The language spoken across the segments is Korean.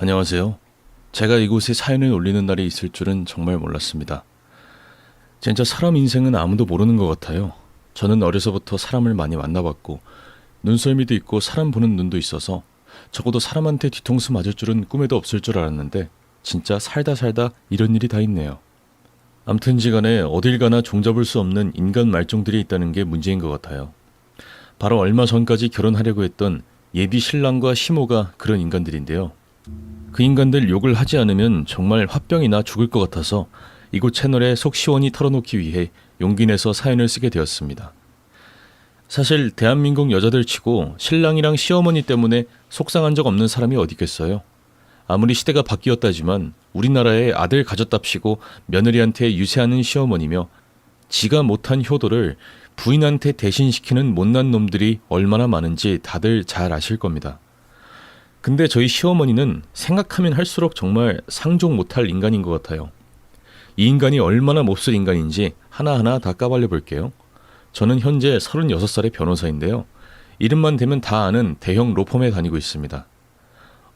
안녕하세요. 제가 이곳에 사연을 올리는 날이 있을 줄은 정말 몰랐습니다. 진짜 사람 인생은 아무도 모르는 것 같아요. 저는 어려서부터 사람을 많이 만나봤고 눈썰미도 있고 사람 보는 눈도 있어서 적어도 사람한테 뒤통수 맞을 줄은 꿈에도 없을 줄 알았는데 진짜 살다 살다 이런 일이 다 있네요. 암튼지간에 어딜 가나 종잡을 수 없는 인간 말종들이 있다는 게 문제인 것 같아요. 바로 얼마 전까지 결혼하려고 했던 예비 신랑과 시모가 그런 인간들인데요. 그 인간들 욕을 하지 않으면 정말 화병이 나 죽을 것 같아서 이곳 채널에 속 시원히 털어놓기 위해 용기 내서 사연을 쓰게 되었습니다. 사실 대한민국 여자들 치고 신랑이랑 시어머니 때문에 속상한 적 없는 사람이 어디 있겠어요. 아무리 시대가 바뀌었다지만 우리나라에 아들 가졌답시고 며느리한테 유세하는 시어머니며 지가 못한 효도를 부인한테 대신시키는 못난 놈들이 얼마나 많은지 다들 잘 아실 겁니다. 근데 저희 시어머니는 생각하면 할수록 정말 상종 못할 인간인 것 같아요. 이 인간이 얼마나 몹쓸 인간인지 하나하나 다 까발려 볼게요. 저는 현재 36살의 변호사인데요. 이름만 대면 다 아는 대형 로펌에 다니고 있습니다.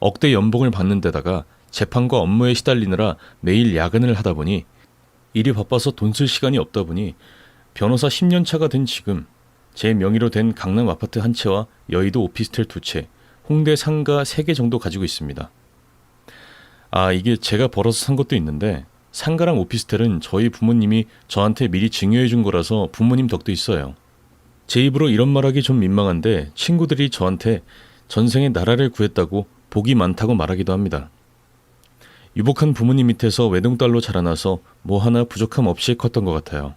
억대 연봉을 받는 데다가 재판과 업무에 시달리느라 매일 야근을 하다 보니 일이 바빠서 돈 쓸 시간이 없다 보니 변호사 10년 차가 된 지금 제 명의로 된 강남 아파트 한 채와 여의도 오피스텔 2채, 홍대 상가 3개 정도 가지고 있습니다. 이게 제가 벌어서 산 것도 있는데 상가랑 오피스텔은 저희 부모님이 저한테 미리 증여해 준 거라서 부모님 덕도 있어요. 제 입으로 이런 말하기 좀 민망한데 친구들이 저한테 전생에 나라를 구했다고 복이 많다고 말하기도 합니다. 유복한 부모님 밑에서 외동딸로 자라나서 뭐 하나 부족함 없이 컸던 것 같아요.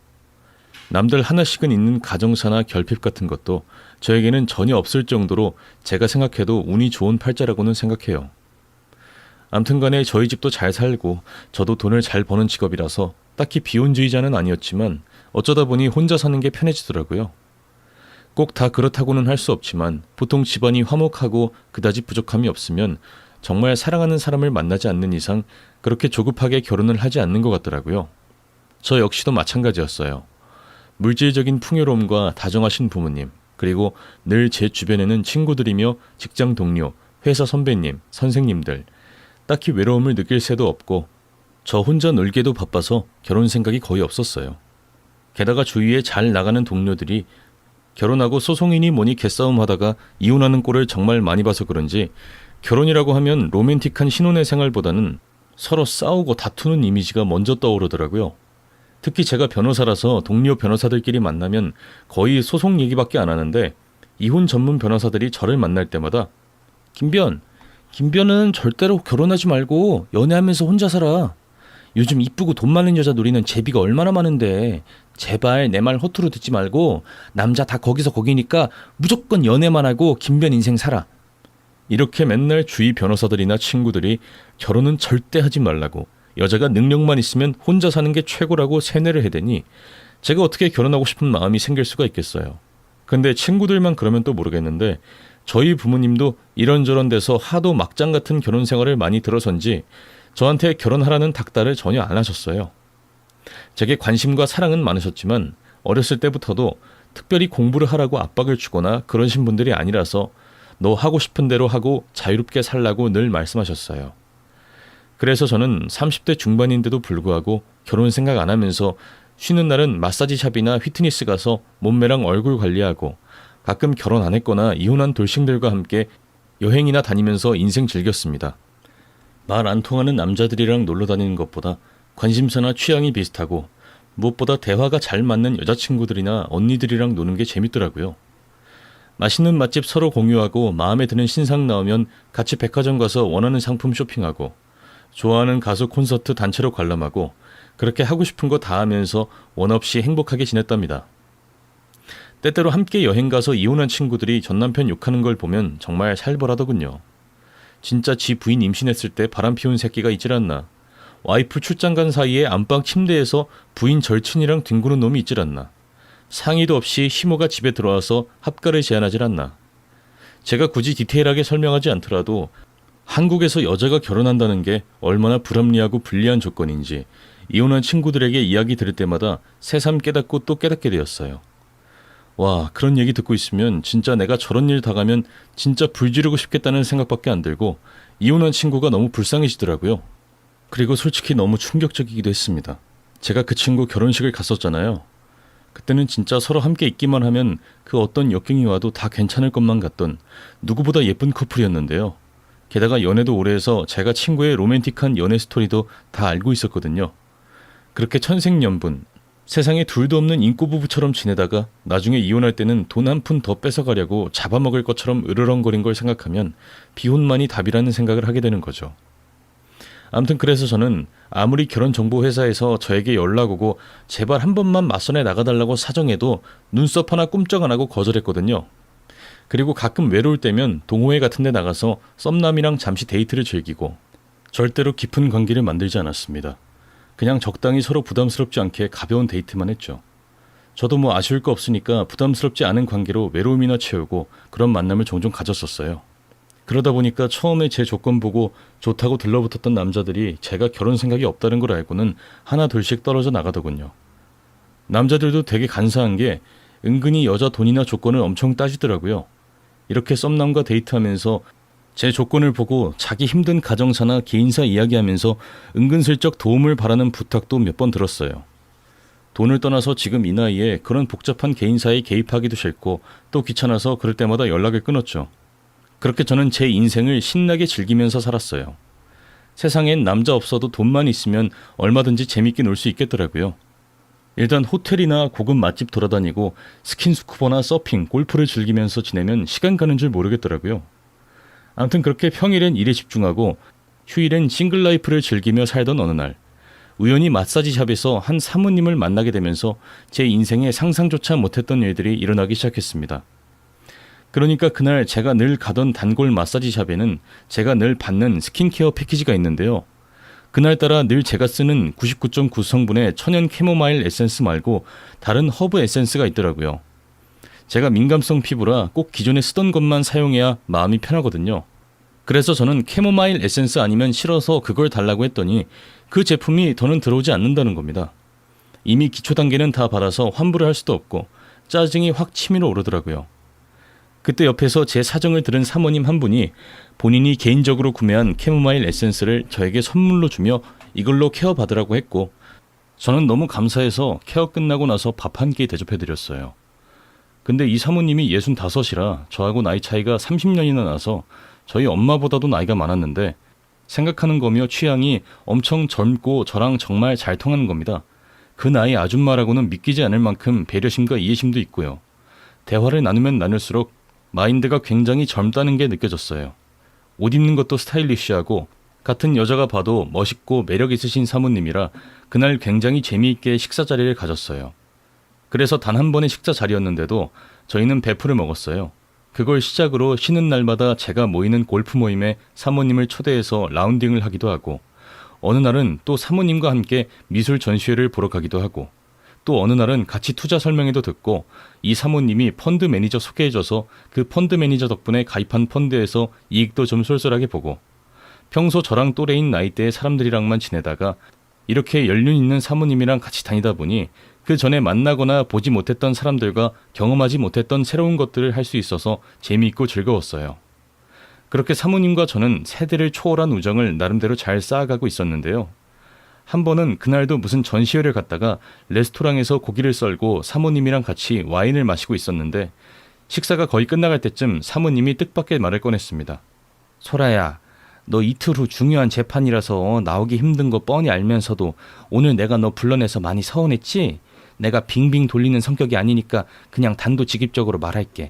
남들 하나씩은 있는 가정사나 결핍 같은 것도 저에게는 전혀 없을 정도로 제가 생각해도 운이 좋은 팔자라고는 생각해요. 암튼간에 저희 집도 잘 살고 저도 돈을 잘 버는 직업이라서 딱히 비혼주의자는 아니었지만 어쩌다 보니 혼자 사는 게 편해지더라고요. 꼭 다 그렇다고는 할 수 없지만 보통 집안이 화목하고 그다지 부족함이 없으면 정말 사랑하는 사람을 만나지 않는 이상 그렇게 조급하게 결혼을 하지 않는 것 같더라고요. 저 역시도 마찬가지였어요. 물질적인 풍요로움과 다정하신 부모님, 그리고 늘 제 주변에는 친구들이며 직장 동료, 회사 선배님, 선생님들, 딱히 외로움을 느낄 새도 없고 저 혼자 놀기도 바빠서 결혼 생각이 거의 없었어요. 게다가 주위에 잘 나가는 동료들이 결혼하고 소송이니 뭐니 개싸움 하다가 이혼하는 꼴을 정말 많이 봐서 그런지 결혼이라고 하면 로맨틱한 신혼의 생활보다는 서로 싸우고 다투는 이미지가 먼저 떠오르더라고요. 특히 제가 변호사라서 동료 변호사들끼리 만나면 거의 소송 얘기밖에 안 하는데 이혼 전문 변호사들이 저를 만날 때마다 김변은 절대로 결혼하지 말고 연애하면서 혼자 살아. 요즘 이쁘고 돈 많은 여자 노리는 제비가 얼마나 많은데 제발 내 말 허투루 듣지 말고 남자 다 거기서 거기니까 무조건 연애만 하고 김변 인생 살아. 이렇게 맨날 주위 변호사들이나 친구들이 결혼은 절대 하지 말라고 여자가 능력만 있으면 혼자 사는 게 최고라고 세뇌를 해대니 제가 어떻게 결혼하고 싶은 마음이 생길 수가 있겠어요. 근데 친구들만 그러면 또 모르겠는데 저희 부모님도 이런저런 데서 하도 막장 같은 결혼 생활을 많이 들어선지 저한테 결혼하라는 닥달을 전혀 안 하셨어요. 제게 관심과 사랑은 많으셨지만 어렸을 때부터도 특별히 공부를 하라고 압박을 주거나 그러신 분들이 아니라서 너 하고 싶은 대로 하고 자유롭게 살라고 늘 말씀하셨어요. 그래서 저는 30대 중반인데도 불구하고 결혼 생각 안 하면서 쉬는 날은 마사지샵이나 피트니스 가서 몸매랑 얼굴 관리하고 가끔 결혼 안 했거나 이혼한 돌싱들과 함께 여행이나 다니면서 인생 즐겼습니다. 말 안 통하는 남자들이랑 놀러 다니는 것보다 관심사나 취향이 비슷하고 무엇보다 대화가 잘 맞는 여자친구들이나 언니들이랑 노는 게 재밌더라고요. 맛있는 맛집 서로 공유하고 마음에 드는 신상 나오면 같이 백화점 가서 원하는 상품 쇼핑하고 좋아하는 가수 콘서트 단체로 관람하고 그렇게 하고 싶은 거 다 하면서 원 없이 행복하게 지냈답니다. 때때로 함께 여행 가서 이혼한 친구들이 전 남편 욕하는 걸 보면 정말 살벌하더군요. 진짜 지 부인 임신했을 때 바람 피운 새끼가 있질 않나. 와이프 출장 간 사이에 안방 침대에서 부인 절친이랑 뒹구는 놈이 있질 않나. 상의도 없이 시모가 집에 들어와서 합가를 제안하질 않나. 제가 굳이 디테일하게 설명하지 않더라도 한국에서 여자가 결혼한다는 게 얼마나 불합리하고 불리한 조건인지 이혼한 친구들에게 이야기 들을 때마다 새삼 깨닫고 또 깨닫게 되었어요. 와, 그런 얘기 듣고 있으면 진짜 내가 저런 일 당하면 진짜 불 지르고 싶겠다는 생각밖에 안 들고 이혼한 친구가 너무 불쌍해지더라고요. 그리고 솔직히 너무 충격적이기도 했습니다. 제가 그 친구 결혼식을 갔었잖아요. 그때는 진짜 서로 함께 있기만 하면 그 어떤 역경이 와도 다 괜찮을 것만 같던 누구보다 예쁜 커플이었는데요. 게다가 연애도 오래 해서 제가 친구의 로맨틱한 연애 스토리도 다 알고 있었거든요. 그렇게 천생연분, 세상에 둘도 없는 인꼬 부부처럼 지내다가 나중에 이혼할 때는 돈 한 푼 더 뺏어가려고 잡아먹을 것처럼 으르렁거린 걸 생각하면 비혼만이 답이라는 생각을 하게 되는 거죠. 아무튼 그래서 저는 아무리 결혼정보회사에서 저에게 연락 오고 제발 한 번만 맞선에 나가달라고 사정해도 눈썹 하나 꿈쩍 안 하고 거절했거든요. 그리고 가끔 외로울 때면 동호회 같은 데 나가서 썸남이랑 잠시 데이트를 즐기고 절대로 깊은 관계를 만들지 않았습니다. 그냥 적당히 서로 부담스럽지 않게 가벼운 데이트만 했죠. 저도 뭐 아쉬울 거 없으니까 부담스럽지 않은 관계로 외로움이나 채우고 그런 만남을 종종 가졌었어요. 그러다 보니까 처음에 제 조건 보고 좋다고 들러붙었던 남자들이 제가 결혼 생각이 없다는 걸 알고는 하나 둘씩 떨어져 나가더군요. 남자들도 되게 간사한 게 은근히 여자 돈이나 조건을 엄청 따지더라고요. 이렇게 썸남과 데이트하면서 제 조건을 보고 자기 힘든 가정사나 개인사 이야기하면서 은근슬쩍 도움을 바라는 부탁도 몇 번 들었어요. 돈을 떠나서 지금 이 나이에 그런 복잡한 개인사에 개입하기도 싫고 또 귀찮아서 그럴 때마다 연락을 끊었죠. 그렇게 저는 제 인생을 신나게 즐기면서 살았어요. 세상엔 남자 없어도 돈만 있으면 얼마든지 재밌게 놀 수 있겠더라고요. 일단 호텔이나 고급 맛집 돌아다니고 스킨스쿠버나 서핑, 골프를 즐기면서 지내면 시간 가는 줄 모르겠더라고요. 아무튼 그렇게 평일엔 일에 집중하고 휴일엔 싱글 라이프를 즐기며 살던 어느 날 우연히 마사지샵에서 한 사모님을 만나게 되면서 제 인생에 상상조차 못했던 일들이 일어나기 시작했습니다. 그러니까 그날 제가 늘 가던 단골 마사지샵에는 제가 늘 받는 스킨케어 패키지가 있는데요. 그날따라 늘 제가 쓰는 99.9 성분의 천연 캐모마일 에센스 말고 다른 허브 에센스가 있더라고요. 제가 민감성 피부라 꼭 기존에 쓰던 것만 사용해야 마음이 편하거든요. 그래서 저는 캐모마일 에센스 아니면 싫어서 그걸 달라고 했더니 그 제품이 더는 들어오지 않는다는 겁니다. 이미 기초 단계는 다 받아서 환불을 할 수도 없고 짜증이 확 치밀어 오르더라고요. 그때 옆에서 제 사정을 들은 사모님 한 분이 본인이 개인적으로 구매한 캐모마일 에센스를 저에게 선물로 주며 이걸로 케어 받으라고 했고 저는 너무 감사해서 케어 끝나고 나서 밥 한 끼 대접해드렸어요. 근데 이 사모님이 65이라 저하고 나이 차이가 30년이나 나서 저희 엄마보다도 나이가 많았는데 생각하는 거며 취향이 엄청 젊고 저랑 정말 잘 통하는 겁니다. 그 나이 아줌마라고는 믿기지 않을 만큼 배려심과 이해심도 있고요. 대화를 나누면 나눌수록 마인드가 굉장히 젊다는 게 느껴졌어요. 옷 입는 것도 스타일리시하고 같은 여자가 봐도 멋있고 매력 있으신 사모님이라 그날 굉장히 재미있게 식사 자리를 가졌어요. 그래서 단 한 번의 식사 자리였는데도 저희는 배풀을 먹었어요. 그걸 시작으로 쉬는 날마다 제가 모이는 골프 모임에 사모님을 초대해서 라운딩을 하기도 하고 어느 날은 또 사모님과 함께 미술 전시회를 보러 가기도 하고 또 어느 날은 같이 투자 설명회도 듣고 이 사모님이 펀드 매니저 소개해줘서 그 펀드 매니저 덕분에 가입한 펀드에서 이익도 좀 쏠쏠하게 보고 평소 저랑 또래인 나이대의 사람들이랑만 지내다가 이렇게 연륜 있는 사모님이랑 같이 다니다 보니 그 전에 만나거나 보지 못했던 사람들과 경험하지 못했던 새로운 것들을 할 수 있어서 재미있고 즐거웠어요. 그렇게 사모님과 저는 세대를 초월한 우정을 나름대로 잘 쌓아가고 있었는데요. 한 번은 그날도 무슨 전시회를 갔다가 레스토랑에서 고기를 썰고 사모님이랑 같이 와인을 마시고 있었는데 식사가 거의 끝나갈 때쯤 사모님이 뜻밖의 말을 꺼냈습니다. 소라야, 너 이틀 후 중요한 재판이라서 나오기 힘든 거 뻔히 알면서도 오늘 내가 너 불러내서 많이 서운했지? 내가 빙빙 돌리는 성격이 아니니까 그냥 단도직입적으로 말할게.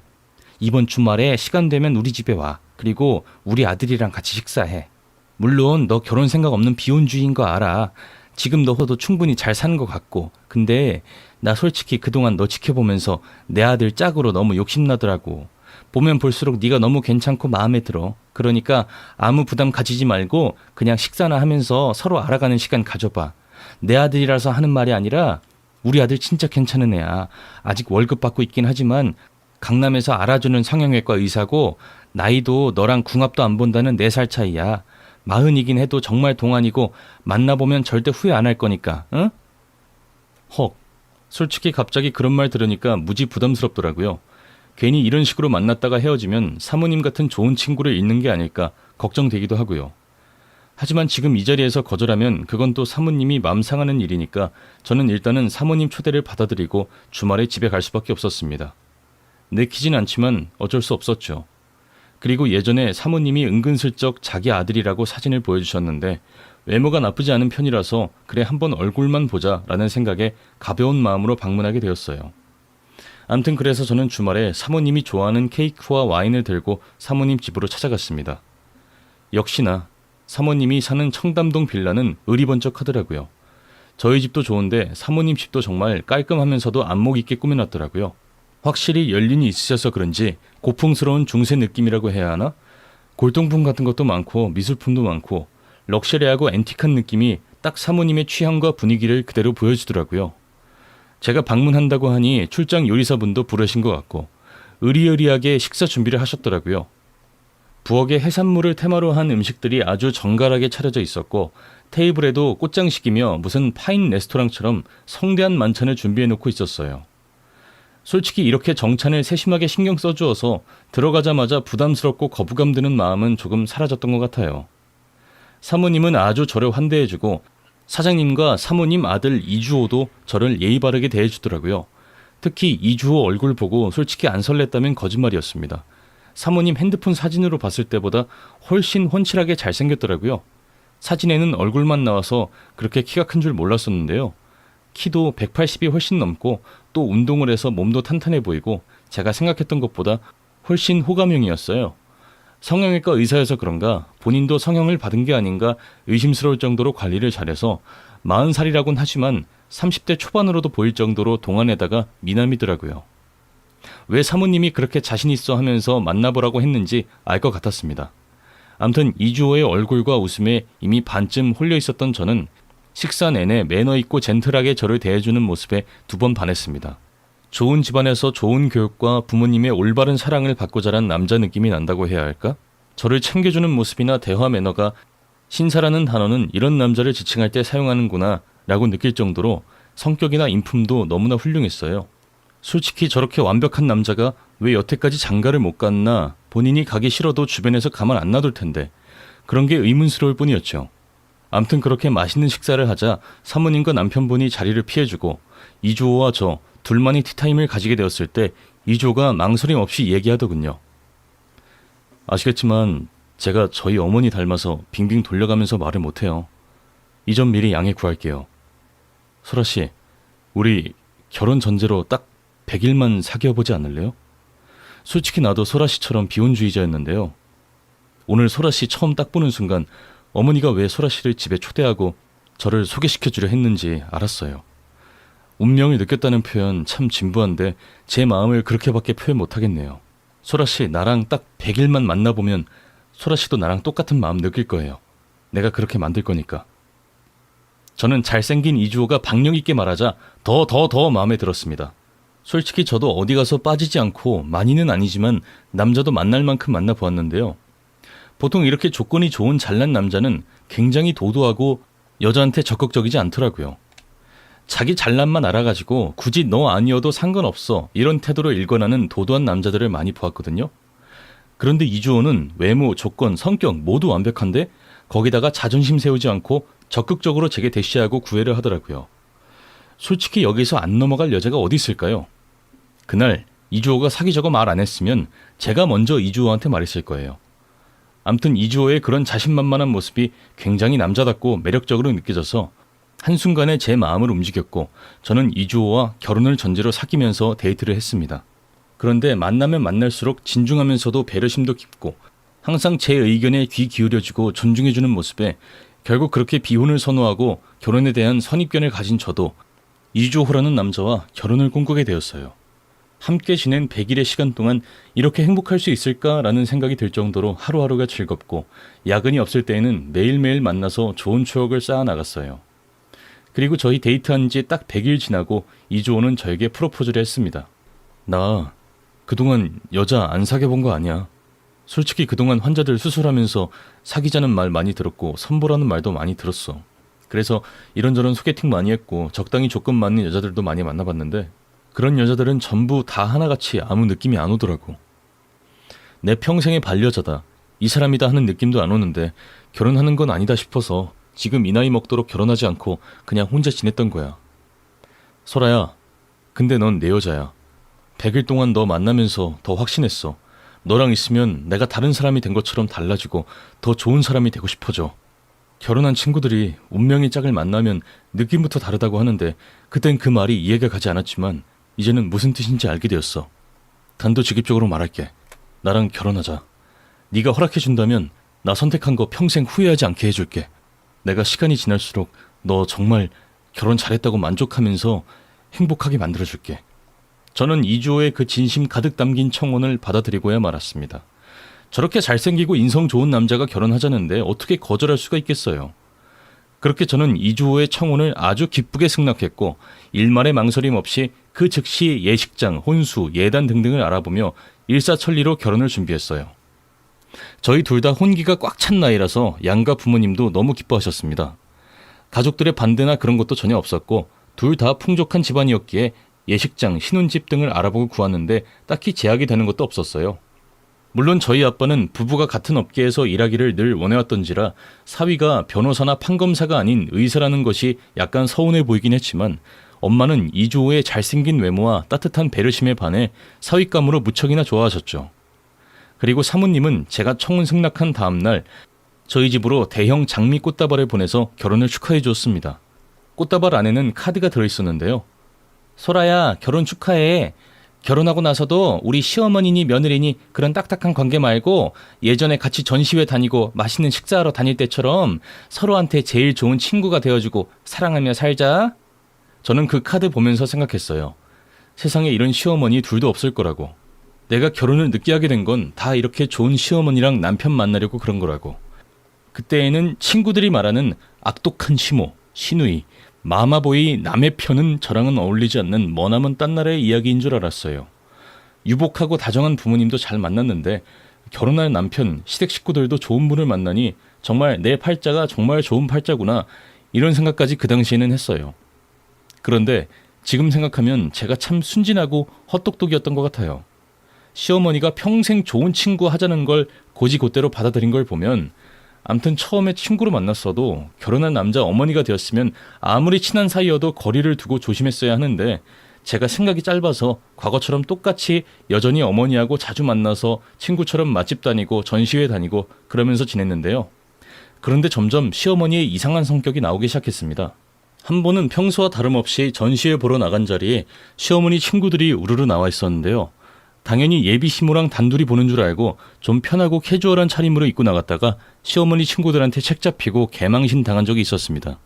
이번 주말에 시간 되면 우리 집에 와. 그리고 우리 아들이랑 같이 식사해. 물론 너 결혼 생각 없는 비혼주의인 거 알아. 지금 너도 충분히 잘 사는 것 같고. 근데 나 솔직히 그동안 너 지켜보면서 내 아들 짝으로 너무 욕심나더라고. 보면 볼수록 네가 너무 괜찮고 마음에 들어. 그러니까 아무 부담 가지지 말고 그냥 식사나 하면서 서로 알아가는 시간 가져봐. 내 아들이라서 하는 말이 아니라 우리 아들 진짜 괜찮은 애야. 아직 월급 받고 있긴 하지만 강남에서 알아주는 성형외과 의사고 나이도 너랑 궁합도 안 본다는 4살 차이야. 40이긴 해도 정말 동안이고 만나보면 절대 후회 안 할 거니까. 응? 헉, 솔직히 갑자기 그런 말 들으니까 무지 부담스럽더라고요. 괜히 이런 식으로 만났다가 헤어지면 사모님 같은 좋은 친구를 잃는 게 아닐까 걱정되기도 하고요. 하지만 지금 이 자리에서 거절하면 그건 또 사모님이 마음 상하는 일이니까 저는 일단은 사모님 초대를 받아들이고 주말에 집에 갈 수밖에 없었습니다. 내키진 않지만 어쩔 수 없었죠. 그리고 예전에 사모님이 은근슬쩍 자기 아들이라고 사진을 보여주셨는데 외모가 나쁘지 않은 편이라서 그래 한번 얼굴만 보자 라는 생각에 가벼운 마음으로 방문하게 되었어요. 암튼 그래서 저는 주말에 사모님이 좋아하는 케이크와 와인을 들고 사모님 집으로 찾아갔습니다. 역시나 사모님이 사는 청담동 빌라는 의리번쩍하더라고요. 저희 집도 좋은데 사모님 집도 정말 깔끔하면서도 안목 있게 꾸며놨더라고요. 확실히 연륜이 있으셔서 그런지 고풍스러운 중세 느낌이라고 해야 하나? 골동품 같은 것도 많고 미술품도 많고 럭셔리하고 앤틱한 느낌이 딱 사모님의 취향과 분위기를 그대로 보여주더라고요. 제가 방문한다고 하니 출장 요리사분도 부르신 것 같고 의리의리하게 식사 준비를 하셨더라고요. 부엌에 해산물을 테마로 한 음식들이 아주 정갈하게 차려져 있었고 테이블에도 꽃장식이며 무슨 파인 레스토랑처럼 성대한 만찬을 준비해놓고 있었어요. 솔직히 이렇게 정찬을 세심하게 신경 써주어서 들어가자마자 부담스럽고 거부감 드는 마음은 조금 사라졌던 것 같아요. 사모님은 아주 저를 환대해주고 사장님과 사모님 아들 이주호도 저를 예의 바르게 대해주더라고요. 특히 이주호 얼굴 보고 솔직히 안 설렜다면 거짓말이었습니다. 사모님 핸드폰 사진으로 봤을 때보다 훨씬 훤칠하게 잘생겼더라고요. 사진에는 얼굴만 나와서 그렇게 키가 큰 줄 몰랐었는데요. 키도 180이 훨씬 넘고 또 운동을 해서 몸도 탄탄해 보이고 제가 생각했던 것보다 훨씬 호감형이었어요. 성형외과 의사여서 그런가 본인도 성형을 받은 게 아닌가 의심스러울 정도로 관리를 잘해서 40살이라곤 하지만 30대 초반으로도 보일 정도로 동안에다가 미남이더라고요. 왜 사모님이 그렇게 자신 있어 하면서 만나보라고 했는지 알 것 같았습니다. 암튼 이주호의 얼굴과 웃음에 이미 반쯤 홀려 있었던 저는 식사 내내 매너 있고 젠틀하게 저를 대해주는 모습에 2번 반했습니다. 좋은 집안에서 좋은 교육과 부모님의 올바른 사랑을 받고 자란 남자 느낌이 난다고 해야 할까? 저를 챙겨주는 모습이나 대화 매너가 신사라는 단어는 이런 남자를 지칭할 때 사용하는구나 라고 느낄 정도로 성격이나 인품도 너무나 훌륭했어요. 솔직히 저렇게 완벽한 남자가 왜 여태까지 장가를 못 갔나 본인이 가기 싫어도 주변에서 가만 안 놔둘 텐데 그런 게 의문스러울 뿐이었죠. 암튼 그렇게 맛있는 식사를 하자 사모님과 남편분이 자리를 피해주고 이주호와 저 둘만의 티타임을 가지게 되었을 때 이주호가 망설임 없이 얘기하더군요. 아시겠지만 제가 저희 어머니 닮아서 빙빙 돌려가면서 말을 못해요. 이 점 미리 양해 구할게요. 소라씨, 우리 결혼 전제로 딱 100일만 사귀어보지 않을래요? 솔직히 나도 소라씨처럼 비혼주의자였는데요. 오늘 소라씨 처음 딱 보는 순간 어머니가 왜 소라씨를 집에 초대하고 저를 소개시켜주려 했는지 알았어요. 운명을 느꼈다는 표현 참 진부한데 제 마음을 그렇게밖에 표현 못하겠네요. 소라씨 나랑 딱 100일만 만나보면 소라씨도 나랑 똑같은 마음 느낄 거예요. 내가 그렇게 만들 거니까. 저는 잘생긴 이주호가 박력 있게 말하자 더 마음에 들었습니다. 솔직히 저도 어디 가서 빠지지 않고 많이는 아니지만 남자도 만날 만큼 만나보았는데요. 보통 이렇게 조건이 좋은 잘난 남자는 굉장히 도도하고 여자한테 적극적이지 않더라고요. 자기 잘난만 알아가지고 굳이 너 아니어도 상관없어 이런 태도로 일관하는 도도한 남자들을 많이 보았거든요. 그런데 이주호는 외모, 조건, 성격 모두 완벽한데 거기다가 자존심 세우지 않고 적극적으로 제게 대시하고 구애를 하더라고요. 솔직히 여기서 안 넘어갈 여자가 어디 있을까요? 그날 이주호가 사귀자고 말 안 했으면 제가 먼저 이주호한테 말했을 거예요. 암튼 이주호의 그런 자신만만한 모습이 굉장히 남자답고 매력적으로 느껴져서 한순간에 제 마음을 움직였고 저는 이주호와 결혼을 전제로 사귀면서 데이트를 했습니다. 그런데 만나면 만날수록 진중하면서도 배려심도 깊고 항상 제 의견에 귀 기울여주고 존중해주는 모습에 결국 그렇게 비혼을 선호하고 결혼에 대한 선입견을 가진 저도 이주호라는 남자와 결혼을 꿈꾸게 되었어요. 함께 지낸 100일의 시간 동안 이렇게 행복할 수 있을까라는 생각이 들 정도로 하루하루가 즐겁고 야근이 없을 때에는 매일매일 만나서 좋은 추억을 쌓아나갔어요. 그리고 저희 데이트한 지 딱 100일 지나고 이주호는 저에게 프로포즈를 했습니다. 나 그동안 여자 안 사귀어본 거 아니야. 솔직히 그동안 환자들 수술하면서 사귀자는 말 많이 들었고 선보라는 말도 많이 들었어. 그래서 이런저런 소개팅 많이 했고 적당히 조건 맞는 여자들도 많이 만나봤는데 그런 여자들은 전부 다 하나같이 아무 느낌이 안 오더라고. 내 평생의 반려자다. 이 사람이다 하는 느낌도 안 오는데 결혼하는 건 아니다 싶어서 지금 이 나이 먹도록 결혼하지 않고 그냥 혼자 지냈던 거야. 설아야, 근데 넌 내 여자야. 100일 동안 너 만나면서 더 확신했어. 너랑 있으면 내가 다른 사람이 된 것처럼 달라지고 더 좋은 사람이 되고 싶어져. 결혼한 친구들이 운명의 짝을 만나면 느낌부터 다르다고 하는데 그땐 그 말이 이해가 가지 않았지만 이제는 무슨 뜻인지 알게 되었어. 단도직입적으로 말할게. 나랑 결혼하자. 네가 허락해준다면 나 선택한 거 평생 후회하지 않게 해줄게. 내가 시간이 지날수록 너 정말 결혼 잘했다고 만족하면서 행복하게 만들어줄게. 저는 이주호의 그 진심 가득 담긴 청혼을 받아들이고야 말았습니다. 저렇게 잘생기고 인성 좋은 남자가 결혼하자는데 어떻게 거절할 수가 있겠어요. 그렇게 저는 이주호의 청혼을 아주 기쁘게 승낙했고 일말의 망설임 없이 그 즉시 예식장, 혼수, 예단 등등을 알아보며 일사천리로 결혼을 준비했어요. 저희 둘 다 혼기가 꽉 찬 나이라서 양가 부모님도 너무 기뻐하셨습니다. 가족들의 반대나 그런 것도 전혀 없었고 둘 다 풍족한 집안이었기에 예식장, 신혼집 등을 알아보고 구하는데 딱히 제약이 되는 것도 없었어요. 물론 저희 아빠는 부부가 같은 업계에서 일하기를 늘 원해왔던지라 사위가 변호사나 판검사가 아닌 의사라는 것이 약간 서운해 보이긴 했지만 엄마는 이주호의 잘생긴 외모와 따뜻한 배려심에 반해 사윗감으로 무척이나 좋아하셨죠. 그리고 사모님은 제가 청혼 승낙한 다음날 저희 집으로 대형 장미 꽃다발을 보내서 결혼을 축하해 주었습니다. 꽃다발 안에는 카드가 들어있었는데요. 소라야, 결혼 축하해. 결혼하고 나서도 우리 시어머니니 며느리니 그런 딱딱한 관계 말고 예전에 같이 전시회 다니고 맛있는 식사하러 다닐 때처럼 서로한테 제일 좋은 친구가 되어주고 사랑하며 살자. 저는 그 카드 보면서 생각했어요. 세상에 이런 시어머니 둘도 없을 거라고. 내가 결혼을 늦게 하게 된 건 다 이렇게 좋은 시어머니랑 남편 만나려고 그런 거라고. 그때에는 친구들이 말하는 악독한 시모, 시누이, 마마보이 남의 편은 저랑은 어울리지 않는 머나먼 딴 나라의 이야기인 줄 알았어요. 유복하고 다정한 부모님도 잘 만났는데 결혼할 남편, 시댁 식구들도 좋은 분을 만나니 정말 내 팔자가 정말 좋은 팔자구나 이런 생각까지 그 당시에는 했어요. 그런데 지금 생각하면 제가 참 순진하고 헛똑똑이었던 것 같아요. 시어머니가 평생 좋은 친구 하자는 걸 고지고대로 받아들인 걸 보면 암튼 처음에 친구로 만났어도 결혼한 남자 어머니가 되었으면 아무리 친한 사이여도 거리를 두고 조심했어야 하는데 제가 생각이 짧아서 과거처럼 똑같이 여전히 어머니하고 자주 만나서 친구처럼 맛집 다니고 전시회 다니고 그러면서 지냈는데요. 그런데 점점 시어머니의 이상한 성격이 나오기 시작했습니다. 한 번은 평소와 다름없이 전시회 보러 나간 자리에 시어머니 친구들이 우르르 나와 있었는데요. 당연히 예비 시모랑 단둘이 보는 줄 알고 좀 편하고 캐주얼한 차림으로 입고 나갔다가 시어머니 친구들한테 책 잡히고 개망신 당한 적이 있었습니다.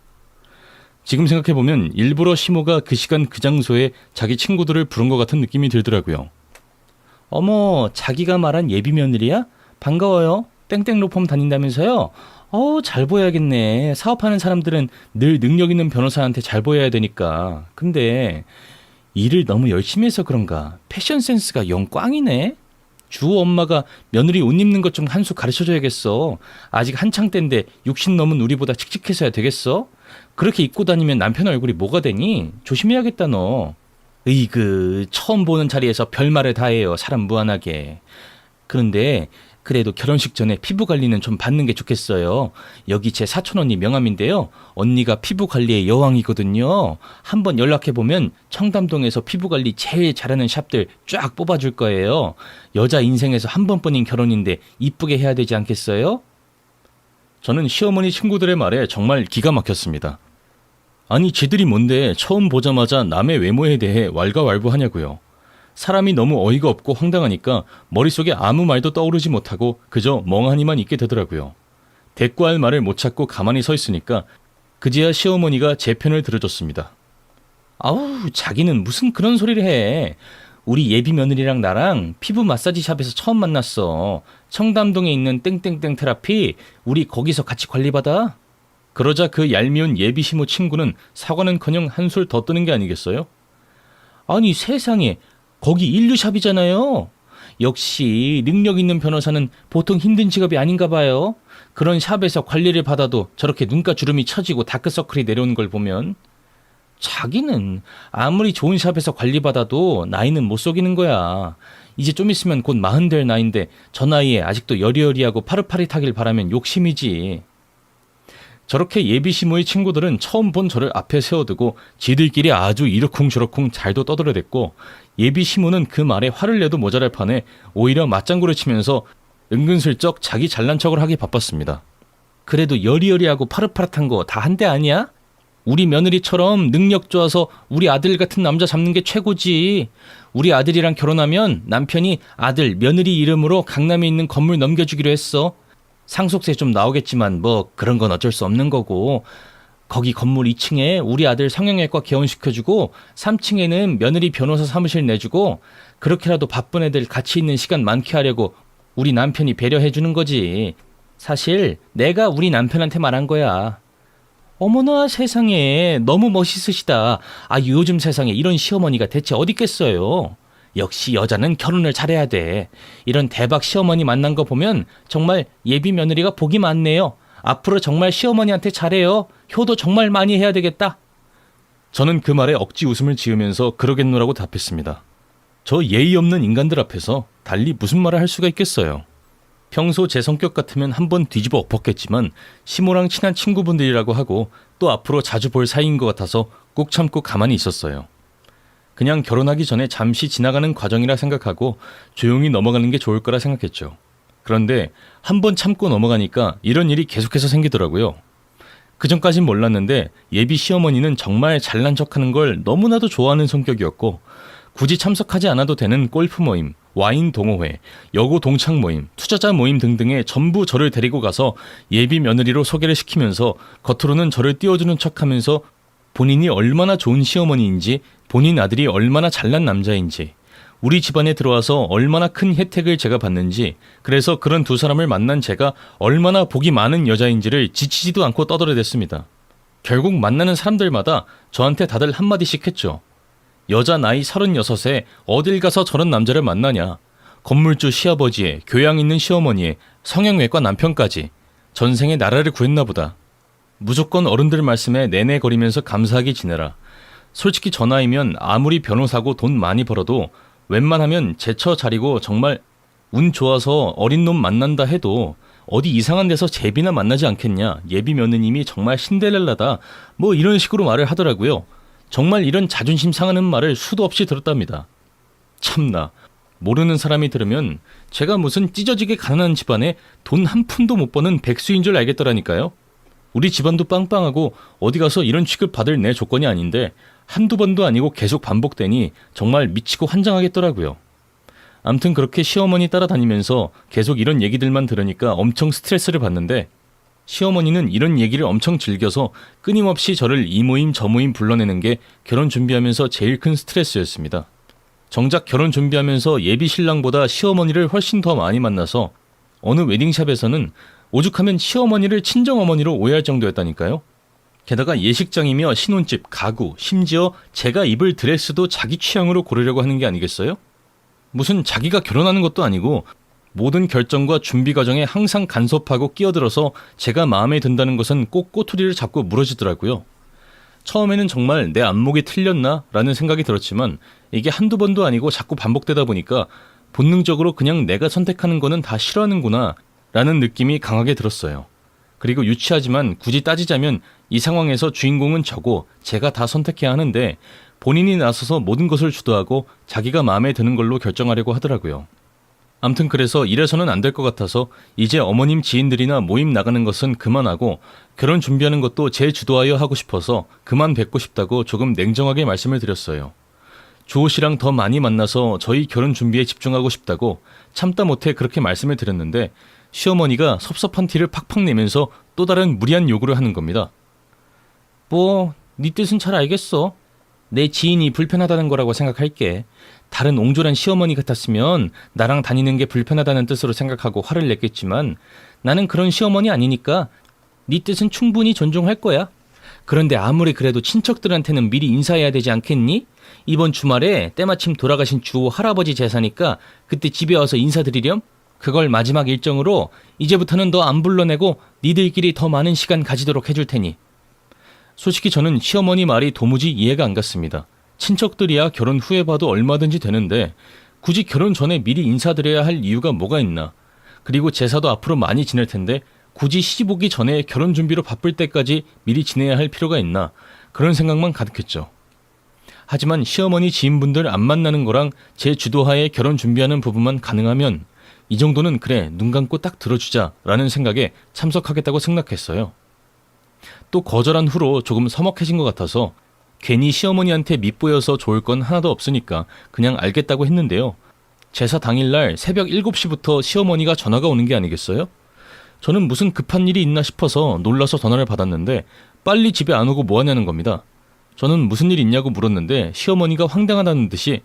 지금 생각해보면 일부러 시모가 그 시간 그 장소에 자기 친구들을 부른 것 같은 느낌이 들더라고요. 어머, 자기가 말한 예비 며느리야? 반가워요. 땡땡 로펌 다닌다면서요? 잘 보여야겠네. 사업하는 사람들은 늘 능력 있는 변호사한테 잘 보여야 되니까. 근데 일을 너무 열심히 해서 그런가 패션 센스가 영 꽝이네. 주 엄마가 며느리 옷 입는 것 좀 한 수 가르쳐줘야겠어. 아직 한창 때인데 60 넘은 우리보다 칙칙해서야 되겠어? 그렇게 입고 다니면 남편 얼굴이 뭐가 되니? 조심해야겠다 너. 으이그 처음 보는 자리에서 별말을 다 해요. 사람 무한하게. 그런데 그래도 결혼식 전에 피부 관리는 좀 받는 게 좋겠어요. 여기 제 사촌 언니 명함인데요. 언니가 피부 관리의 여왕이거든요. 한번 연락해보면 청담동에서 피부 관리 제일 잘하는 샵들 쫙 뽑아줄 거예요. 여자 인생에서 한 번뿐인 결혼인데 이쁘게 해야 되지 않겠어요? 저는 시어머니 친구들의 말에 정말 기가 막혔습니다. 아니 쟤들이 뭔데 처음 보자마자 남의 외모에 대해 왈가왈부하냐고요. 사람이 너무 어이가 없고 황당하니까 머릿속에 아무 말도 떠오르지 못하고 그저 멍하니만 있게 되더라고요. 대꾸할 말을 못 찾고 가만히 서 있으니까 그제야 시어머니가 제 편을 들어줬습니다. 아우, 자기는 무슨 그런 소리를 해. 우리 예비 며느리랑 나랑 피부 마사지 샵에서 처음 만났어. 청담동에 있는 땡땡땡 테라피, 우리 거기서 같이 관리받아. 그러자 그 얄미운 예비 시모 친구는 사과는커녕 한술 더 뜨는 게 아니겠어요? 아니 세상에, 거기 인류샵이잖아요. 역시 능력 있는 변호사는 보통 힘든 직업이 아닌가 봐요. 그런 샵에서 관리를 받아도 저렇게 눈가 주름이 처지고 다크서클이 내려오는 걸 보면 자기는 아무리 좋은 샵에서 관리받아도 나이는 못 속이는 거야. 이제 좀 있으면 곧 40 될 나이인데 저 나이에 아직도 여리여리하고 파릇파릇하길 바라면 욕심이지. 저렇게 예비 시모의 친구들은 처음 본 저를 앞에 세워두고 지들끼리 아주 이러쿵저러쿵 잘도 떠들어댔고, 예비 시모는 그 말에 화를 내도 모자랄 판에 오히려 맞장구를 치면서 은근슬쩍 자기 잘난 척을 하기 바빴습니다. 그래도 여리여리하고 파릇파릇한 거 다 한대 아니야? 우리 며느리처럼 능력 좋아서 우리 아들 같은 남자 잡는 게 최고지. 우리 아들이랑 결혼하면 남편이 아들, 며느리 이름으로 강남에 있는 건물 넘겨주기로 했어. 상속세 좀 나오겠지만 뭐 그런 건 어쩔 수 없는 거고, 거기 건물 2층에 우리 아들 성형외과 개원시켜주고 3층에는 며느리 변호사 사무실 내주고, 그렇게라도 바쁜 애들 같이 있는 시간 많게 하려고 우리 남편이 배려해주는 거지. 사실 내가 우리 남편한테 말한 거야. 어머나 세상에, 너무 멋있으시다. 아, 요즘 세상에 이런 시어머니가 대체 어디 있겠어요. 역시 여자는 결혼을 잘해야 돼. 이런 대박 시어머니 만난 거 보면 정말 예비 며느리가 복이 많네요. 앞으로 정말 시어머니한테 잘해요. 효도 정말 많이 해야 되겠다. 저는 그 말에 억지 웃음을 지으면서 그러겠노라고 답했습니다. 저 예의 없는 인간들 앞에서 달리 무슨 말을 할 수가 있겠어요. 평소 제 성격 같으면 한번 뒤집어 엎었겠지만 시모랑 친한 친구분들이라고 하고 또 앞으로 자주 볼 사이인 것 같아서 꾹 참고 가만히 있었어요. 그냥 결혼하기 전에 잠시 지나가는 과정이라 생각하고 조용히 넘어가는 게 좋을 거라 생각했죠. 그런데 한번 참고 넘어가니까 이런 일이 계속해서 생기더라고요. 그전까진 몰랐는데 예비 시어머니는 정말 잘난 척하는 걸 너무나도 좋아하는 성격이었고, 굳이 참석하지 않아도 되는 골프 모임, 와인 동호회, 여고 동창 모임, 투자자 모임 등등에 전부 저를 데리고 가서 예비 며느리로 소개를 시키면서 겉으로는 저를 띄워주는 척하면서 본인이 얼마나 좋은 시어머니인지, 본인 아들이 얼마나 잘난 남자인지, 우리 집안에 들어와서 얼마나 큰 혜택을 제가 받는지, 그래서 그런 두 사람을 만난 제가 얼마나 복이 많은 여자인지를 지치지도 않고 떠들어댔습니다. 결국 만나는 사람들마다 저한테 다들 한마디씩 했죠. 여자 나이 36에 어딜 가서 저런 남자를 만나냐. 건물주 시아버지에 교양 있는 시어머니에 성형외과 남편까지 전생에 나라를 구했나 보다. 무조건 어른들 말씀에 내내거리면서 감사하게 지내라. 솔직히 저 나이면 아무리 변호사고 돈 많이 벌어도 웬만하면 제처 자리고 정말 운 좋아서 어린 놈 만난다 해도 어디 이상한 데서 제비나 만나지 않겠냐. 예비 며느님이 정말 신데렐라다. 뭐 이런 식으로 말을 하더라고요. 정말 이런 자존심 상하는 말을 수도 없이 들었답니다. 참나, 모르는 사람이 들으면 제가 무슨 찢어지게 가난한 집안에 돈 한 푼도 못 버는 백수인 줄 알겠더라니까요. 우리 집안도 빵빵하고 어디 가서 이런 취급 받을 내 조건이 아닌데 한두 번도 아니고 계속 반복되니 정말 미치고 환장하겠더라고요. 암튼 그렇게 시어머니 따라다니면서 계속 이런 얘기들만 들으니까 엄청 스트레스를 받는데, 시어머니는 이런 얘기를 엄청 즐겨서 끊임없이 저를 이 모임 저 모임 불러내는 게 결혼 준비하면서 제일 큰 스트레스였습니다. 정작 결혼 준비하면서 예비 신랑보다 시어머니를 훨씬 더 많이 만나서 어느 웨딩샵에서는 오죽하면 시어머니를 친정어머니로 오해할 정도였다니까요. 게다가 예식장이며 신혼집, 가구, 심지어 제가 입을 드레스도 자기 취향으로 고르려고 하는 게 아니겠어요? 무슨 자기가 결혼하는 것도 아니고 모든 결정과 준비 과정에 항상 간섭하고 끼어들어서 제가 마음에 든다는 것은 꼭 꼬투리를 잡고 물어주더라고요. 처음에는 정말 내 안목이 틀렸나? 라는 생각이 들었지만 이게 한두 번도 아니고 자꾸 반복되다 보니까 본능적으로 그냥 내가 선택하는 거는 다 싫어하는구나 라는 느낌이 강하게 들었어요. 그리고 유치하지만 굳이 따지자면 이 상황에서 주인공은 저고 제가 다 선택해야 하는데 본인이 나서서 모든 것을 주도하고 자기가 마음에 드는 걸로 결정하려고 하더라고요. 암튼 그래서 이래서는 안 될 것 같아서 이제 어머님 지인들이나 모임 나가는 것은 그만하고 결혼 준비하는 것도 제 주도하여 하고 싶어서 그만 뵙고 싶다고 조금 냉정하게 말씀을 드렸어요. 주호 씨랑 더 많이 만나서 저희 결혼 준비에 집중하고 싶다고 참다 못해 그렇게 말씀을 드렸는데, 시어머니가 섭섭한 티를 팍팍 내면서 또 다른 무리한 요구를 하는 겁니다. 뭐, 네 뜻은 잘 알겠어. 내 지인이 불편하다는 거라고 생각할게. 다른 옹졸한 시어머니 같았으면 나랑 다니는 게 불편하다는 뜻으로 생각하고 화를 냈겠지만 나는 그런 시어머니 아니니까 네 뜻은 충분히 존중할 거야. 그런데 아무리 그래도 친척들한테는 미리 인사해야 되지 않겠니? 이번 주말에 때마침 돌아가신 주호 할아버지 제사니까 그때 집에 와서 인사드리렴? 그걸 마지막 일정으로 이제부터는 너 안 불러내고 니들끼리 더 많은 시간 가지도록 해줄 테니. 솔직히 저는 시어머니 말이 도무지 이해가 안 갔습니다. 친척들이야 결혼 후에 봐도 얼마든지 되는데 굳이 결혼 전에 미리 인사드려야 할 이유가 뭐가 있나. 그리고 제사도 앞으로 많이 지낼 텐데 굳이 시집 오기 전에 결혼 준비로 바쁠 때까지 미리 지내야 할 필요가 있나. 그런 생각만 가득했죠. 하지만 시어머니 지인분들 안 만나는 거랑 제 주도하에 결혼 준비하는 부분만 가능하면 이 정도는 그래 눈 감고 딱 들어주자 라는 생각에 참석하겠다고 생각했어요. 또 거절한 후로 조금 서먹해진 것 같아서 괜히 시어머니한테 밉보여서 좋을 건 하나도 없으니까 그냥 알겠다고 했는데요. 제사 당일날 새벽 7시부터 시어머니가 전화가 오는 게 아니겠어요? 저는 무슨 급한 일이 있나 싶어서 놀라서 전화를 받았는데 빨리 집에 안 오고 뭐 하냐는 겁니다. 저는 무슨 일 있냐고 물었는데 시어머니가 황당하다는 듯이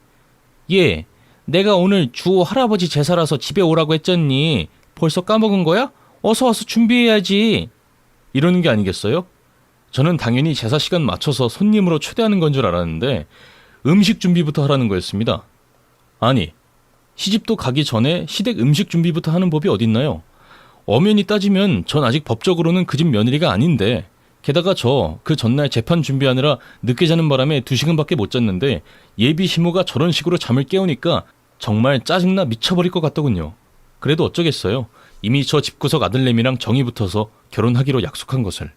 예, 내가 오늘 주호 할아버지 제사라서 집에 오라고 했잖니. 벌써 까먹은 거야? 어서 와서 준비해야지. 이러는 게 아니겠어요? 저는 당연히 제사 시간 맞춰서 손님으로 초대하는 건 줄 알았는데 음식 준비부터 하라는 거였습니다. 아니, 시집도 가기 전에 시댁 음식 준비부터 하는 법이 어딨나요? 엄연히 따지면 전 아직 법적으로는 그 집 며느리가 아닌데 게다가 저 그 전날 재판 준비하느라 늦게 자는 바람에 2시간밖에 못 잤는데 예비 시모가 저런 식으로 잠을 깨우니까 정말 짜증나 미쳐버릴 것 같더군요. 그래도 어쩌겠어요. 이미 저 집구석 아들내미랑 정이 붙어서 결혼하기로 약속한 것을.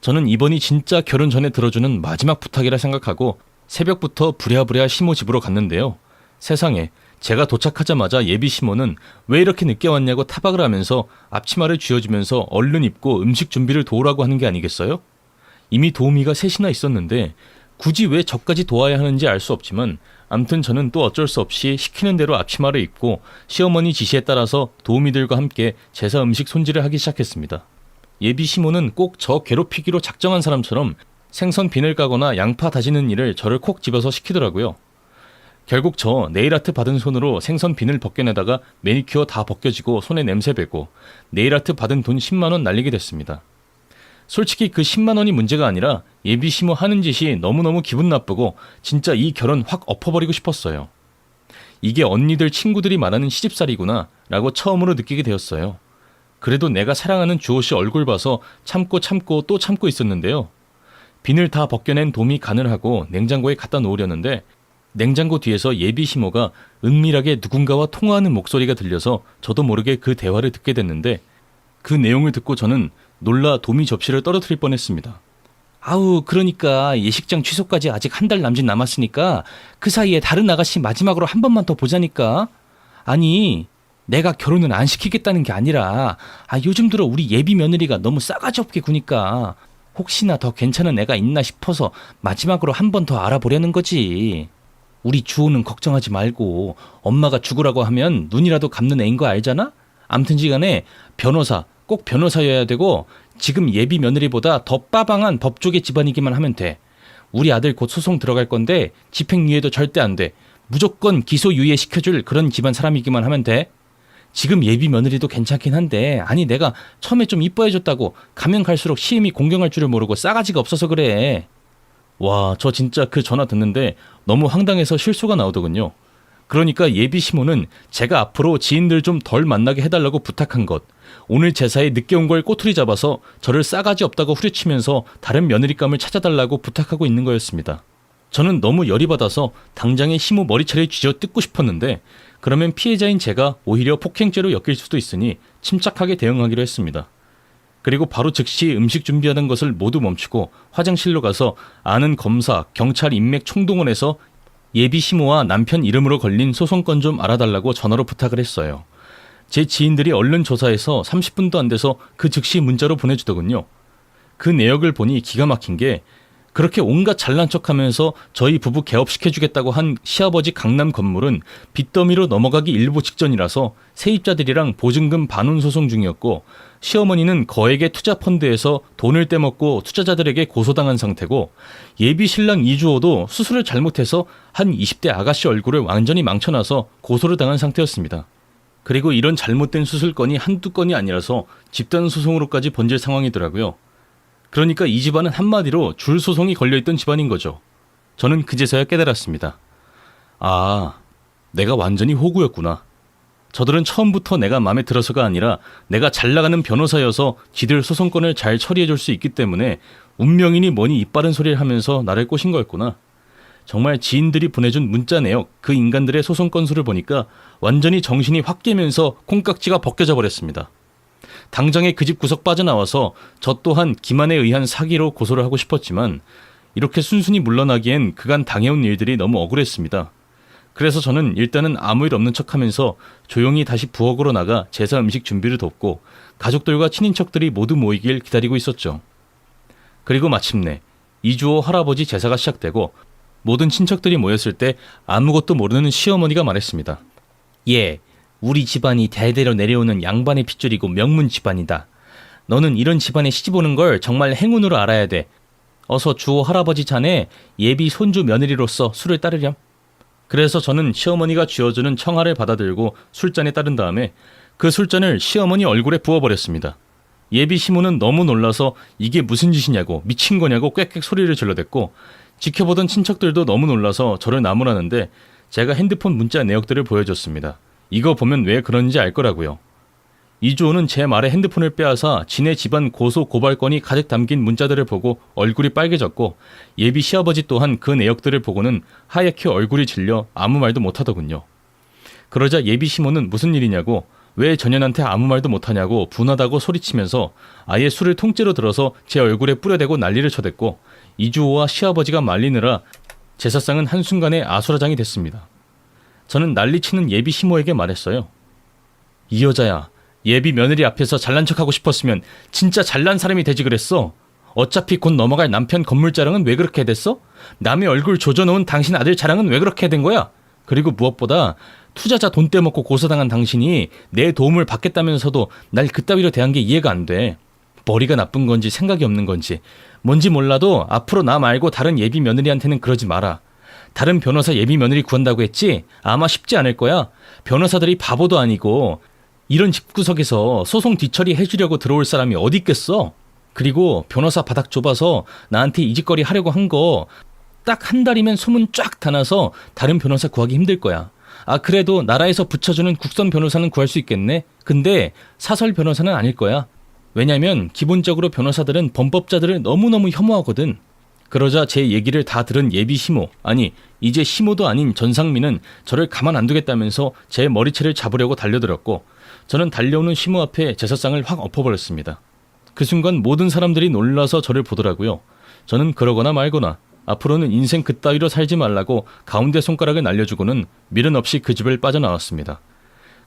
저는 이번이 진짜 결혼 전에 들어주는 마지막 부탁이라 생각하고 새벽부터 부랴부랴 시모 집으로 갔는데요. 세상에 제가 도착하자마자 예비 시모는 왜 이렇게 늦게 왔냐고 타박을 하면서 앞치마를 쥐어주면서 얼른 입고 음식 준비를 도우라고 하는 게 아니겠어요? 이미 도우미가 셋이나 있었는데 굳이 왜 저까지 도와야 하는지 알 수 없지만 암튼 저는 또 어쩔 수 없이 시키는 대로 앞치마를 입고 시어머니 지시에 따라서 도우미들과 함께 제사 음식 손질을 하기 시작했습니다. 예비 시모는 꼭 저 괴롭히기로 작정한 사람처럼 생선 비늘 까거나 양파 다지는 일을 저를 콕 집어서 시키더라고요. 결국 저 네일아트 받은 손으로 생선 비늘 벗겨내다가 매니큐어 다 벗겨지고 손에 냄새 배고 네일아트 받은 돈 10만 원 날리게 됐습니다. 솔직히 그 10만 원이 문제가 아니라 예비 시모 하는 짓이 너무너무 기분 나쁘고 진짜 이 결혼 확 엎어버리고 싶었어요. 이게 언니들 친구들이 말하는 시집살이구나 라고 처음으로 느끼게 되었어요. 그래도 내가 사랑하는 주호씨 얼굴 봐서 참고 또 참고 있었는데요. 비늘 다 벗겨낸 도미 간을 하고 냉장고에 갖다 놓으려는데 냉장고 뒤에서 예비 시모가 은밀하게 누군가와 통화하는 목소리가 들려서 저도 모르게 그 대화를 듣게 됐는데 그 내용을 듣고 저는 놀라 도미 접시를 떨어뜨릴 뻔했습니다. 아우, 그러니까 예식장 취소까지 아직 한 달 남짓 남았으니까 그 사이에 다른 아가씨 마지막으로 한 번만 더 보자니까. 아니, 내가 결혼은 안 시키겠다는 게 아니라 요즘 들어 우리 예비 며느리가 너무 싸가지 없게 구니까 혹시나 더 괜찮은 애가 있나 싶어서 마지막으로 한 번 더 알아보려는 거지. 우리 주호는 걱정하지 말고 엄마가 죽으라고 하면 눈이라도 감는 애인 거 알잖아? 암튼지간에 변호사, 꼭 변호사여야 되고 지금 예비 며느리보다 더 빠방한 법조계 집안이기만 하면 돼. 우리 아들 곧 소송 들어갈 건데 집행유예도 절대 안 돼. 무조건 기소유예 시켜줄 그런 집안 사람이기만 하면 돼. 지금 예비 며느리도 괜찮긴 한데 아니 내가 처음에 좀 이뻐해줬다고 가면 갈수록 시임이 공경할 줄을 모르고 싸가지가 없어서 그래. 와, 저 진짜 그 전화 듣는데 너무 황당해서 실수가 나오더군요. 그러니까 예비 시모는 제가 앞으로 지인들 좀 덜 만나게 해달라고 부탁한 것, 오늘 제사에 늦게 온 걸 꼬투리 잡아서 저를 싸가지 없다고 후려치면서 다른 며느리감을 찾아달라고 부탁하고 있는 거였습니다. 저는 너무 열이 받아서 당장에 시모 머리채를 쥐어 뜯고 싶었는데 그러면 피해자인 제가 오히려 폭행죄로 엮일 수도 있으니 침착하게 대응하기로 했습니다. 그리고 바로 즉시 음식 준비하는 것을 모두 멈추고 화장실로 가서 아는 검사, 경찰 인맥 총동원해서 예비 시모와 남편 이름으로 걸린 소송건 좀 알아달라고 전화로 부탁을 했어요. 제 지인들이 얼른 조사해서 30분도 안 돼서 그 즉시 문자로 보내주더군요. 그 내역을 보니 기가 막힌 게 그렇게 온갖 잘난 척하면서 저희 부부 개업시켜주겠다고 한 시아버지 강남 건물은 빚더미로 넘어가기 일보 직전이라서 세입자들이랑 보증금 반환 소송 중이었고 시어머니는 거액의 투자 펀드에서 돈을 떼먹고 투자자들에게 고소당한 상태고 예비 신랑 이주호도 수술을 잘못해서 한 20대 아가씨 얼굴을 완전히 망쳐놔서 고소를 당한 상태였습니다. 그리고 이런 잘못된 수술건이 한두 건이 아니라서 집단 소송으로까지 번질 상황이더라고요. 그러니까 이 집안은 한마디로 줄 소송이 걸려있던 집안인 거죠. 저는 그제서야 깨달았습니다. 아, 내가 완전히 호구였구나. 저들은 처음부터 내가 마음에 들어서가 아니라 내가 잘 나가는 변호사여서 지들 소송건을 잘 처리해줄 수 있기 때문에 운명이니 뭐니 이빠른 소리를 하면서 나를 꼬신 거였구나. 정말 지인들이 보내준 문자 내역, 그 인간들의 소송 건수를 보니까 완전히 정신이 확 깨면서 콩깍지가 벗겨져 버렸습니다. 당장에 그 집 구석 빠져나와서 저 또한 기만에 의한 사기로 고소를 하고 싶었지만 이렇게 순순히 물러나기엔 그간 당해온 일들이 너무 억울했습니다. 그래서 저는 일단은 아무 일 없는 척하면서 조용히 다시 부엌으로 나가 제사 음식 준비를 돕고 가족들과 친인척들이 모두 모이길 기다리고 있었죠. 그리고 마침내 이주호 할아버지 제사가 시작되고 모든 친척들이 모였을 때 아무것도 모르는 시어머니가 말했습니다. 예, 우리 집안이 대대로 내려오는 양반의 핏줄이고 명문 집안이다. 너는 이런 집안에 시집 오는 걸 정말 행운으로 알아야 돼. 어서 주호 할아버지 자네 예비 손주 며느리로서 술을 따르렴. 그래서 저는 시어머니가 쥐어주는 청아를 받아들고 술잔에 따른 다음에 그 술잔을 시어머니 얼굴에 부어버렸습니다. 예비 시모는 너무 놀라서 이게 무슨 짓이냐고, 미친 거냐고 꽥꽥 소리를 질러댔고 지켜보던 친척들도 너무 놀라서 저를 나무라는데 제가 핸드폰 문자 내역들을 보여줬습니다. 이거 보면 왜 그런지 알 거라고요. 이주호는 제 말에 핸드폰을 빼앗아 지네 집안 고소 고발건이 가득 담긴 문자들을 보고 얼굴이 빨개졌고 예비 시아버지 또한 그 내역들을 보고는 하얗게 얼굴이 질려 아무 말도 못하더군요. 그러자 예비 시모는 무슨 일이냐고, 왜 전현한테 아무 말도 못하냐고 분하다고 소리치면서 아예 술을 통째로 들어서 제 얼굴에 뿌려대고 난리를 쳐댔고 이주호와 시아버지가 말리느라 제사상은 한순간에 아수라장이 됐습니다. 저는 난리치는 예비 시모에게 말했어요. 이 여자야, 예비 며느리 앞에서 잘난 척하고 싶었으면 진짜 잘난 사람이 되지 그랬어. 어차피 곧 넘어갈 남편 건물 자랑은 왜 그렇게 됐어? 남의 얼굴 조져놓은 당신 아들 자랑은 왜 그렇게 된 거야? 그리고 무엇보다 투자자 돈 떼먹고 고소당한 당신이 내 도움을 받겠다면서도 날 그따위로 대한 게 이해가 안 돼. 머리가 나쁜 건지 생각이 없는 건지 뭔지 몰라도 앞으로 나 말고 다른 예비 며느리한테는 그러지 마라. 다른 변호사 예비 며느리 구한다고 했지? 아마 쉽지 않을 거야. 변호사들이 바보도 아니고 이런 집구석에서 소송 뒤처리 해주려고 들어올 사람이 어디 있겠어? 그리고 변호사 바닥 좁아서 나한테 이 짓거리 하려고 한 거 딱 한 달이면 소문 쫙 다 나서 다른 변호사 구하기 힘들 거야. 아, 그래도 나라에서 붙여주는 국선 변호사는 구할 수 있겠네? 근데 사설 변호사는 아닐 거야. 왜냐면 기본적으로 변호사들은 범법자들을 너무너무 혐오하거든. 그러자 제 얘기를 다 들은 예비 시모, 아니 이제 시모도 아닌 전상민은 저를 가만 안 두겠다면서 제 머리채를 잡으려고 달려들었고 저는 달려오는 시모 앞에 제사상을 확 엎어버렸습니다. 그 순간 모든 사람들이 놀라서 저를 보더라고요. 저는 그러거나 말거나 앞으로는 인생 그따위로 살지 말라고 가운데 손가락을 날려주고는 미련 없이 그 집을 빠져나왔습니다.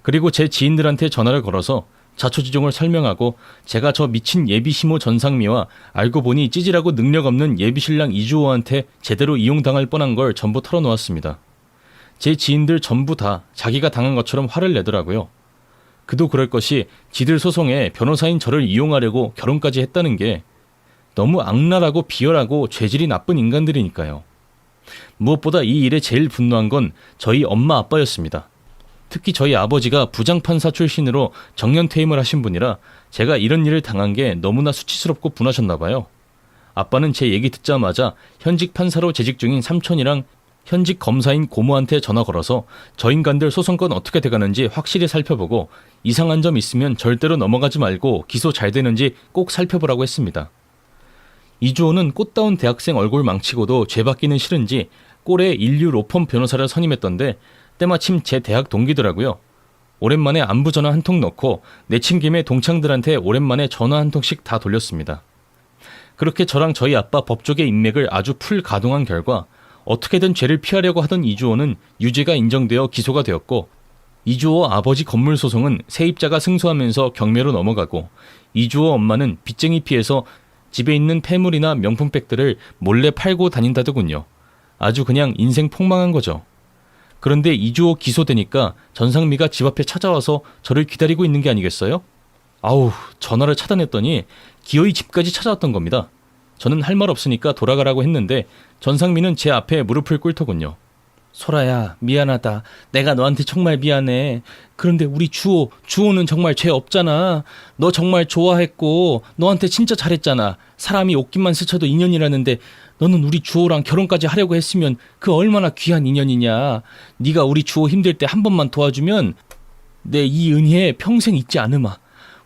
그리고 제 지인들한테 전화를 걸어서 자초지종을 설명하고 제가 저 미친 예비시모 전상미와 알고 보니 찌질하고 능력 없는 예비신랑 이주호한테 제대로 이용당할 뻔한 걸 전부 털어놓았습니다. 제 지인들 전부 다 자기가 당한 것처럼 화를 내더라고요. 그도 그럴 것이 지들 소송에 변호사인 저를 이용하려고 결혼까지 했다는 게 너무 악랄하고 비열하고 죄질이 나쁜 인간들이니까요. 무엇보다 이 일에 제일 분노한 건 저희 엄마 아빠였습니다. 특히 저희 아버지가 부장판사 출신으로 정년퇴임을 하신 분이라 제가 이런 일을 당한 게 너무나 수치스럽고 분하셨나 봐요. 아빠는 제 얘기 듣자마자 현직 판사로 재직 중인 삼촌이랑 현직 검사인 고모한테 전화 걸어서 저 인간들 소송건 어떻게 돼가는지 확실히 살펴보고 이상한 점 있으면 절대로 넘어가지 말고 기소 잘 되는지 꼭 살펴보라고 했습니다. 이주호는 꽃다운 대학생 얼굴 망치고도 죄 받기는 싫은지 꼴에 인류 로펌 변호사를 선임했던데 때마침 제 대학 동기더라고요. 오랜만에 안부 전화 한 통 넣고 내친 김에 동창들한테 오랜만에 전화 한 통씩 다 돌렸습니다. 그렇게 저랑 저희 아빠 법조계 인맥을 아주 풀 가동한 결과 어떻게든 죄를 피하려고 하던 이주호는 유죄가 인정되어 기소가 되었고 이주호 아버지 건물 소송은 세입자가 승소하면서 경매로 넘어가고 이주호 엄마는 빚쟁이 피해서 집에 있는 폐물이나 명품백들을 몰래 팔고 다닌다더군요. 아주 그냥 인생 폭망한 거죠. 그런데 이주호 기소되니까 전상미가 집 앞에 찾아와서 저를 기다리고 있는 게 아니겠어요? 아우, 전화를 차단했더니 기어이 집까지 찾아왔던 겁니다. 저는 할 말 없으니까 돌아가라고 했는데 전상미는 제 앞에 무릎을 꿇더군요. 소라야, 미안하다. 내가 너한테 정말 미안해. 그런데 우리 주호는 정말 죄 없잖아. 너 정말 좋아했고 너한테 진짜 잘했잖아. 사람이 옷깃만 스쳐도 인연이라는데 너는 우리 주호랑 결혼까지 하려고 했으면 그 얼마나 귀한 인연이냐. 네가 우리 주호 힘들 때 한 번만 도와주면 내 이 은혜에 평생 잊지 않으마.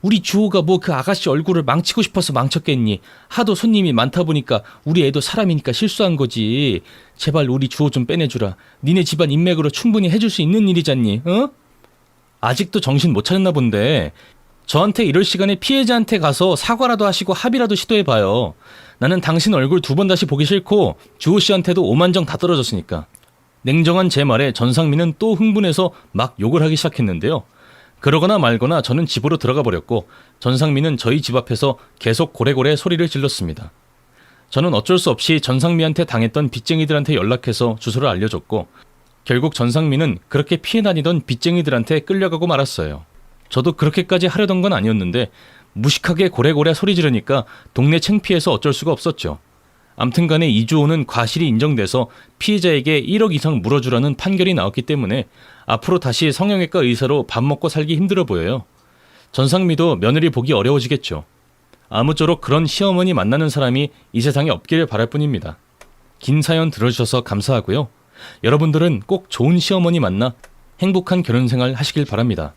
우리 주호가 뭐 그 아가씨 얼굴을 망치고 싶어서 망쳤겠니? 하도 손님이 많다 보니까 우리 애도 사람이니까 실수한 거지. 제발 우리 주호 좀 빼내주라. 니네 집안 인맥으로 충분히 해줄 수 있는 일이잖니. 어? 아직도 정신 못 차렸나 본데. 저한테 이럴 시간에 피해자한테 가서 사과라도 하시고 합의라도 시도해봐요. 나는 당신 얼굴 2번 다시 보기 싫고 주호 씨한테도 오만정 다 떨어졌으니까. 냉정한 제 말에 전상민은 또 흥분해서 막 욕을 하기 시작했는데요. 그러거나 말거나 저는 집으로 들어가 버렸고 전상민은 저희 집 앞에서 계속 고래고래 소리를 질렀습니다. 저는 어쩔 수 없이 전상미한테 당했던 빚쟁이들한테 연락해서 주소를 알려줬고 결국 전상민은 그렇게 피해 다니던 빚쟁이들한테 끌려가고 말았어요. 저도 그렇게까지 하려던 건 아니었는데 무식하게 고래고래 소리 지르니까 동네 창피해서 어쩔 수가 없었죠. 암튼간에 이주호는 과실이 인정돼서 피해자에게 1억 이상 물어주라는 판결이 나왔기 때문에 앞으로 다시 성형외과 의사로 밥 먹고 살기 힘들어 보여요. 전상미도 며느리 보기 어려워지겠죠. 아무쪼록 그런 시어머니 만나는 사람이 이 세상에 없기를 바랄 뿐입니다. 긴 사연 들어주셔서 감사하고요. 여러분들은 꼭 좋은 시어머니 만나 행복한 결혼 생활 하시길 바랍니다.